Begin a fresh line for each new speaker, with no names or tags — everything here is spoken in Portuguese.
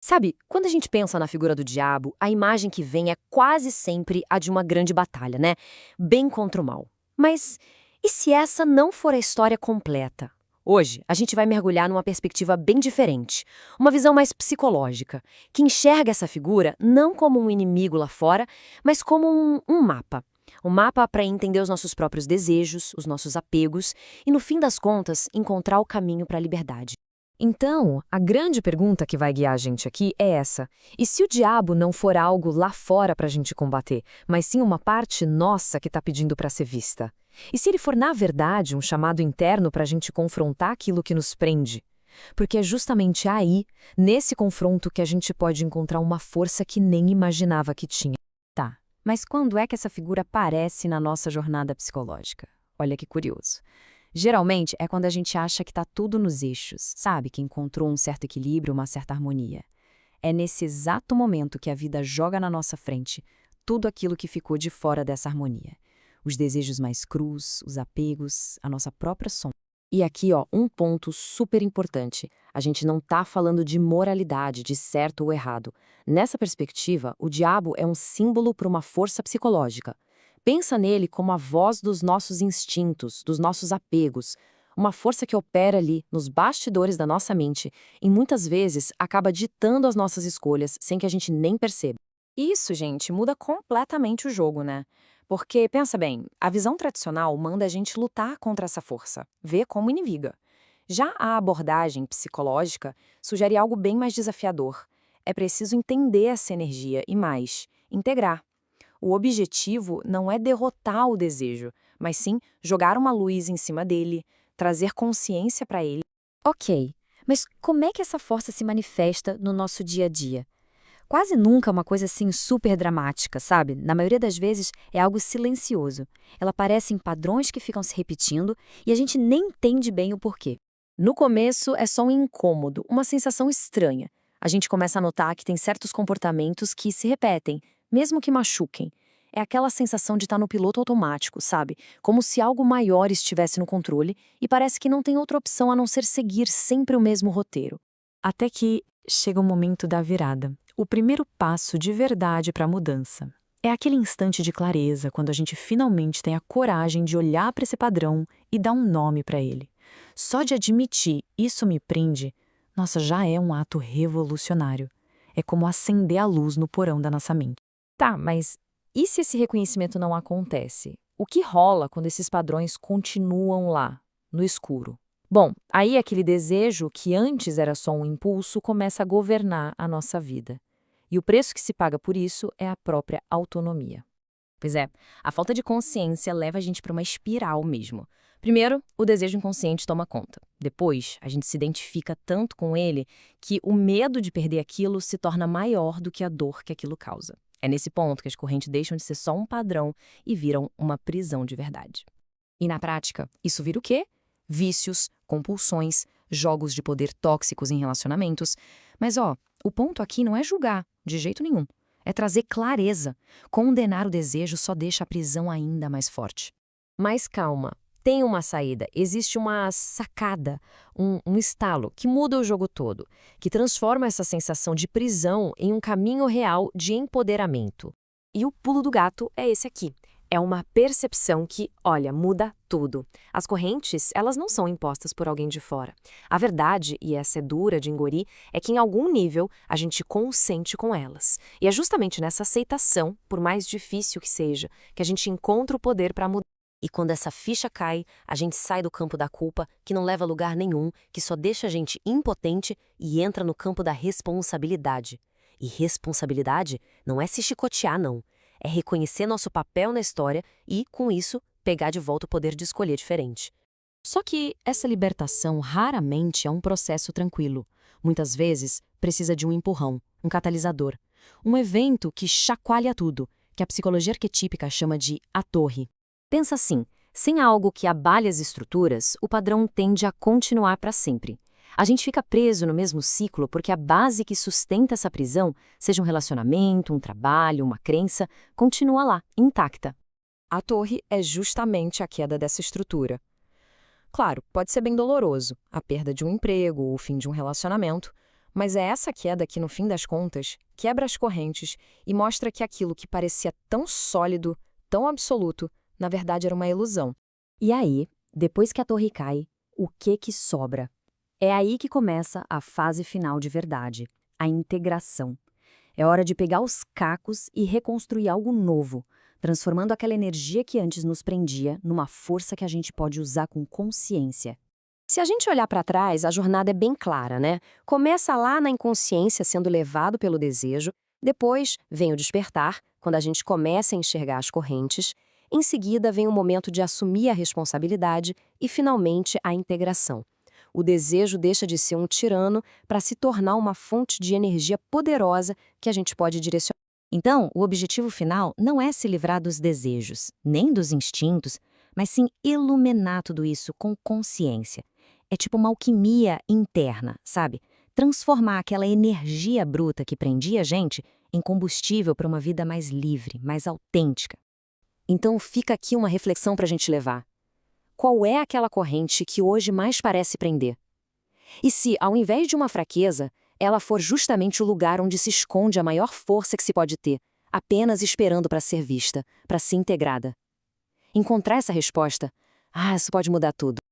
Sabe, quando a gente pensa na figura do diabo, a imagem que vem é quase sempre a de uma grande batalha, né? Bem contra o mal. Mas e se essa não for a história completa? Hoje, a gente vai mergulhar numa perspectiva bem diferente, uma visão mais psicológica, que enxerga essa figura não como um inimigo lá fora, mas como um mapa. Um mapa para entender os nossos próprios desejos, os nossos apegos e, no fim das contas, encontrar o caminho para a liberdade.
Então, a grande pergunta que vai guiar a gente aqui é essa: e se o diabo não for algo lá fora para a gente combater, mas sim uma parte nossa que está pedindo para ser vista? E se ele for, na verdade, um chamado interno para a gente confrontar aquilo que nos prende? Porque é justamente aí, nesse confronto, que a gente pode encontrar uma força que nem imaginava que tinha.
Tá, mas quando é que essa figura aparece na nossa jornada psicológica? Olha que curioso. Geralmente é quando a gente acha que está tudo nos eixos, sabe? Que encontrou um certo equilíbrio, uma certa harmonia. É nesse exato momento que a vida joga na nossa frente tudo aquilo que ficou de fora dessa harmonia. Os desejos mais crus, os apegos, a nossa própria sombra.
E aqui, ó, um ponto super importante. A gente não tá falando de moralidade, de certo ou errado. Nessa perspectiva, o diabo é um símbolo para uma força psicológica. Pensa nele como a voz dos nossos instintos, dos nossos apegos. Uma força que opera ali, nos bastidores da nossa mente, e muitas vezes acaba ditando as nossas escolhas sem que a gente nem perceba.
Isso, gente, muda completamente o jogo, né? Porque, pensa bem, a visão tradicional manda a gente lutar contra essa força, ver como inimiga. Já a abordagem psicológica sugere algo bem mais desafiador. É preciso entender essa energia e mais, integrar. O objetivo não é derrotar o desejo, mas sim jogar uma luz em cima dele, trazer consciência para ele.
Ok, mas como é que essa força se manifesta no nosso dia a dia? Quase nunca é uma coisa assim super dramática, sabe? Na maioria das vezes é algo silencioso. Ela aparece em padrões que ficam se repetindo e a gente nem entende bem o porquê.
No começo é só um incômodo, uma sensação estranha. A gente começa a notar que tem certos comportamentos que se repetem, mesmo que machuquem. É aquela sensação de estar no piloto automático, sabe? Como se algo maior estivesse no controle e parece que não tem outra opção a não ser seguir sempre o mesmo roteiro.
Até que chega o momento da virada. O primeiro passo de verdade para a mudança. É aquele instante de clareza quando a gente finalmente tem a coragem de olhar para esse padrão e dar um nome para ele. Só de admitir "isso me prende", nossa, já é um ato revolucionário. É como acender a luz no porão da nossa mente.
Tá, mas e se esse reconhecimento não acontece? O que rola quando esses padrões continuam lá, no escuro? Bom, aí aquele desejo que antes era só um impulso começa a governar a nossa vida. E o preço que se paga por isso é a própria autonomia. Pois é, a falta de consciência leva a gente para uma espiral mesmo. Primeiro, o desejo inconsciente toma conta. Depois, a gente se identifica tanto com ele que o medo de perder aquilo se torna maior do que a dor que aquilo causa. É nesse ponto que as correntes deixam de ser só um padrão e viram uma prisão de verdade. E na prática, isso vira o quê? Vícios, compulsões, jogos de poder tóxicos em relacionamentos. Mas o ponto aqui não é julgar, de jeito nenhum. É trazer clareza. Condenar o desejo só deixa a prisão ainda mais forte.
Mas calma, tem uma saída, existe uma sacada, um estalo que muda o jogo todo, que transforma essa sensação de prisão em um caminho real de empoderamento. E o pulo do gato é esse aqui. É uma percepção que, olha, muda tudo. As correntes, elas não são impostas por alguém de fora. A verdade, e essa é dura de engolir, é que em algum nível a gente consente com elas. E é justamente nessa aceitação, por mais difícil que seja, que a gente encontra o poder para mudar. E quando essa ficha cai, a gente sai do campo da culpa, que não leva a lugar nenhum, que só deixa a gente impotente e entra no campo da responsabilidade. E responsabilidade não é se chicotear, não. É reconhecer nosso papel na história e, com isso, pegar de volta o poder de escolher diferente. Só que essa libertação raramente é um processo tranquilo. Muitas vezes, precisa de um empurrão, um catalisador. Um evento que chacoalha tudo, que a psicologia arquetípica chama de a torre. Pensa assim, sem algo que abale as estruturas, o padrão tende a continuar para sempre. A gente fica preso no mesmo ciclo porque a base que sustenta essa prisão, seja um relacionamento, um trabalho, uma crença, continua lá, intacta.
A torre é justamente a queda dessa estrutura. Claro, pode ser bem doloroso, a perda de um emprego, o fim de um relacionamento,
Mas é essa queda que, no fim das contas, quebra as correntes e mostra que aquilo que parecia tão sólido, tão absoluto, na verdade era uma ilusão.
E aí, depois que a torre cai, o que sobra? É aí que começa a fase final de verdade, a integração. É hora de pegar os cacos e reconstruir algo novo, transformando aquela energia que antes nos prendia numa força que a gente pode usar com consciência.
Se a gente olhar para trás, a jornada é bem clara, né? Começa lá na inconsciência sendo levado pelo desejo, depois vem o despertar, quando a gente começa a enxergar as correntes, em seguida vem o momento de assumir a responsabilidade e, finalmente, a integração. O desejo deixa de ser um tirano para se tornar uma fonte de energia poderosa que a gente pode direcionar.
Então, o objetivo final não é se livrar dos desejos, nem dos instintos, mas sim iluminar tudo isso com consciência. É tipo uma alquimia interna, sabe? Transformar aquela energia bruta que prendia a gente em combustível para uma vida mais livre, mais autêntica.
Então fica aqui uma reflexão para a gente levar. Qual é aquela corrente que hoje mais parece prender? E se, ao invés de uma fraqueza, ela for justamente o lugar onde se esconde a maior força que se pode ter, apenas esperando para ser vista, para ser integrada? Encontrar essa resposta, isso pode mudar tudo.